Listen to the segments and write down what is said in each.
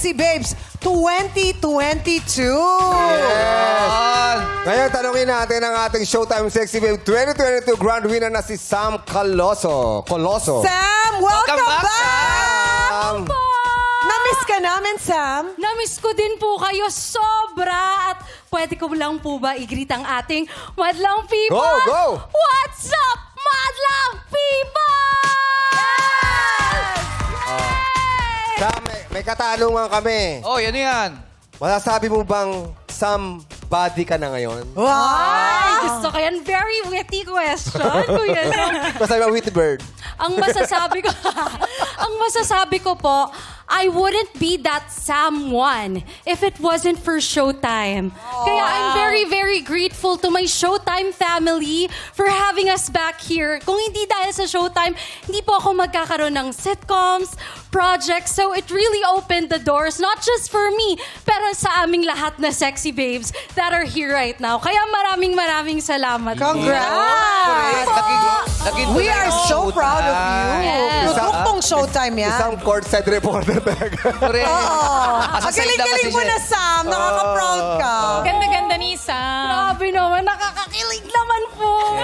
Sexy Babes 2022. Yes! Ngayon, tanungin natin ang ating Showtime Sexy Babe 2022 Grand Winner na si Sam Coloso. Sam, welcome Welcome back, back! Na-miss ka namin, Sam. Namiss ko din po kayo sobra at pwede ko lang po ba i-greet ang ating Madlang people? Go, go! What's up, Madlang people? Sam, may katanungan kami. Oh, yan. Masasabi mo bang somebody ka na ngayon? Ay, gusto ko yan. Very witty question, Kuya Sam. Masasabi mo with the bird. Ang masasabi ko po, I wouldn't be that someone if it wasn't for Showtime. Kaya I'm very, very grateful to my Showtime family for having us back here. Kung hindi dahil sa Showtime, hindi po ako magkakaroon ng sitcoms, projects. So it really opened the doors, not just for me, pero sa aming lahat na sexy babes that are here right now. Kaya maraming salamat. Congrats! We are so proud of you. Yes. Tutok tong Showtime yan. Isang courtside reporter talaga. Correct. Ang galing-galing mo na, Sam. Nakaka-proud ka. Ganda-ganda ni Sam. Grabe naman, nakakakilig naman po.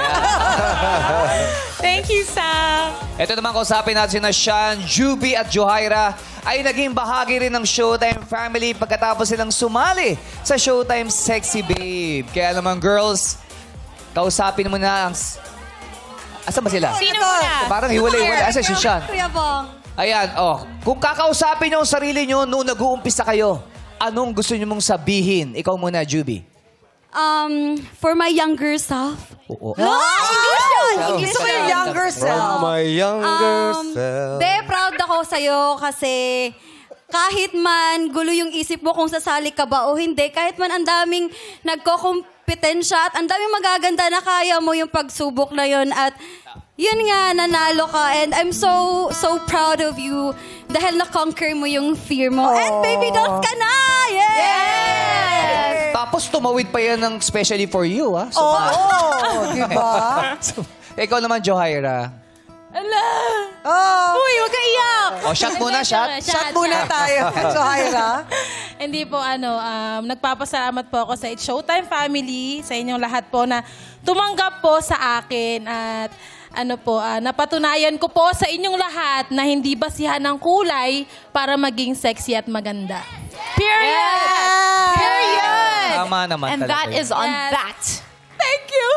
Thank you, Sam. Ito naman kausapin natin na Sean, Juby at Johaira ay naging bahagi rin ng Showtime family pagkatapos silang sumali sa Showtime Sexy Babe. Kaya naman girls, kausapin mo na ang... Asan ba sila? Sino muna? Parang hiwalay-hiwalay. Asan si Sean? Kuya Bong. Ayan, kung kakausapin niyo ang sarili niyo noong nag-uumpisa kayo, anong gusto niyo mong sabihin? Ikaw muna, Juby. For my younger self. Oo. English yun! English Gusto ko yung younger From self. my younger self. Proud ako sa'yo kasi kahit man gulo yung isip mo kung sasali ka ba o hindi, kahit man ang daming nagko-kompetensya at ang daming magaganda na kaya mo yung pagsubok na yun at yun nga, nanalo ka and I'm so proud of you dahil na-conquer mo yung fear mo. And baby dolls ka na! Yes! Tapos tumawid pa yan ng specially for you, ha? Oo, di ba? Ikaw naman, Johaira. Ala! Oh, Uy, huwag ka iyak. Shot muna, shot. shot muna tayo. Johaira. Hindi po, nagpapasalamat po ako sa It's Showtime family, sa inyong lahat po na tumanggap po sa akin at napatunayan ko po sa inyong lahat na hindi basihan ng kulay para maging sexy at maganda. Period! Period! Tama naman And talaga that yun. is on that. Thank you!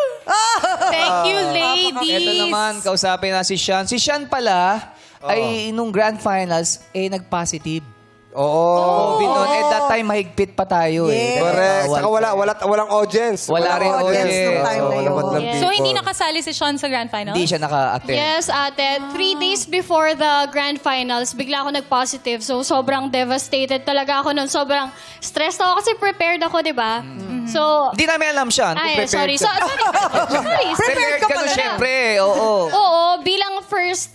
Thank you, ladies! Ito naman, kausapin na si Sean. Si Sean pala, ay nung grand finals, nag-positive. Oo. COVID noon. At that time, mahigpit pa tayo Yes. Correct. Bawal Saka walang audience. Wala rin audience. nung time na yun. Madlang So, people. hindi nakasali si Sean sa grand final? Hindi siya naka-attend. Yes, ate. 3 days before the grand finals, bigla ako nag-positive. So, sobrang devastated talaga ako nun. Sobrang stressed ako kasi prepared ako, di ba? So, Hindi namin alam, Sean. kung ay, prepared sorry. ka. Sorry. Prepared ka na, syempre. Oo. Oo, bilang first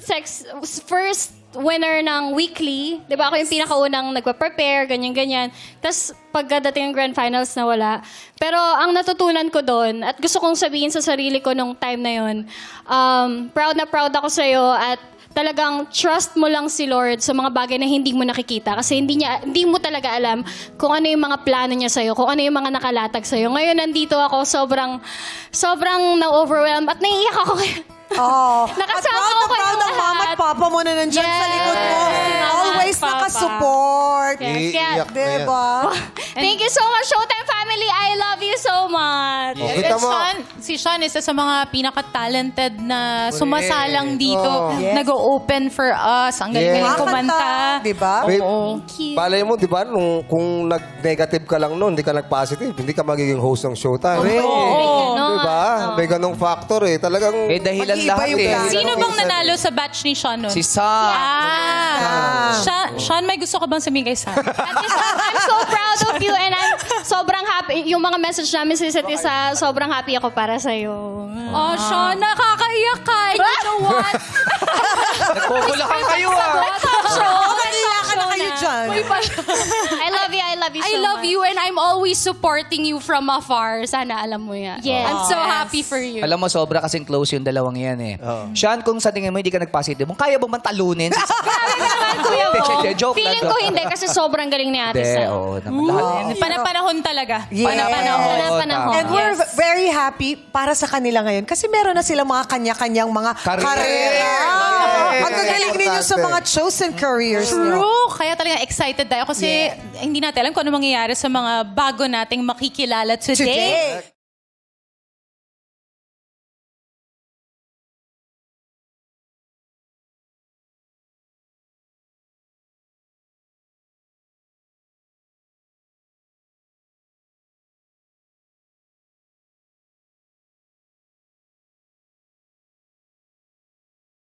winner ng weekly, di ba ako yung pinakaunang nagpa-prepare, ganyan-ganyan. Tapos pagdating ng grand finals na wala. Pero ang natutunan ko doon, at gusto kong sabihin sa sarili ko nung time na yun, proud na proud ako sa'yo at talagang trust mo lang si Lord sa mga bagay na hindi mo nakikita. Kasi hindi mo talaga alam kung ano yung mga plano niya sa'yo, kung ano yung mga nakalatag sa'yo. Ngayon nandito ako, sobrang na-overwhelm at naiiyak ako. Oh. Nakasama at ko proud kayong ang mama at lahat. papa mo na nandyan sa likod mo. Yes. Always Mama at nakasupport. Yes, kaya, Iiyak na yan. Diba? thank you so much, Showtime family. I love you so much. Oh, kita mo. Si Sean, isa sa mga pinaka-talented na sumasalang dito. Oh. Yes. Nag-open for us. Ang galing Yes. kumanta. Diba? Wait, Thank you. palay mo, di ba, kung nag-negative ka lang noon, hindi ka nag-positive, hindi ka magiging host ng Showtime. Ganon. Di ba? May ganong factor eh. Talagang... Dahilan Mag-iiba lahat yung eh. plano. Sino bang nanalo sa batch ni Sean nun? Si Sam. Sean, may gusto ka bang sabihin kay Sam? At least, I'm so proud of you and I'm sobrang happy. Yung mga message namin sa isa't isa, sobrang happy ako para sa'yo. Oh, Sean, nakakaiyak ka. You know what? Nagpupulakan kayo, ah. Iyakan na kayo dyan. Sean. I love you so I love much. you and I'm always supporting you from afar. Sana alam mo yan. Yes. I'm so happy for you. Alam mo, sobra kasing close yung dalawang yan eh. Sean, kung sa tingin mo hindi ka nagpositive mo, kaya ba man talunin? Grabe ka naman, kuya mo. Joke lang, Feeling joke ko lang. hindi kasi sobrang galing ni Ate Hindi, Sam. oo. naman. Lahat yan. Panapanahon talaga. Yes. Panahon. And we're Yes. very happy para sa kanila ngayon kasi meron na silang mga kanya-kanyang mga Career. karera. Correct. Ang gagaling ninyo sa mga chosen careers nyo. True. Kaya talaga excited tayo kasi hindi natin alam kung ano mangyayari sa mga bago nating makikilala today. Today.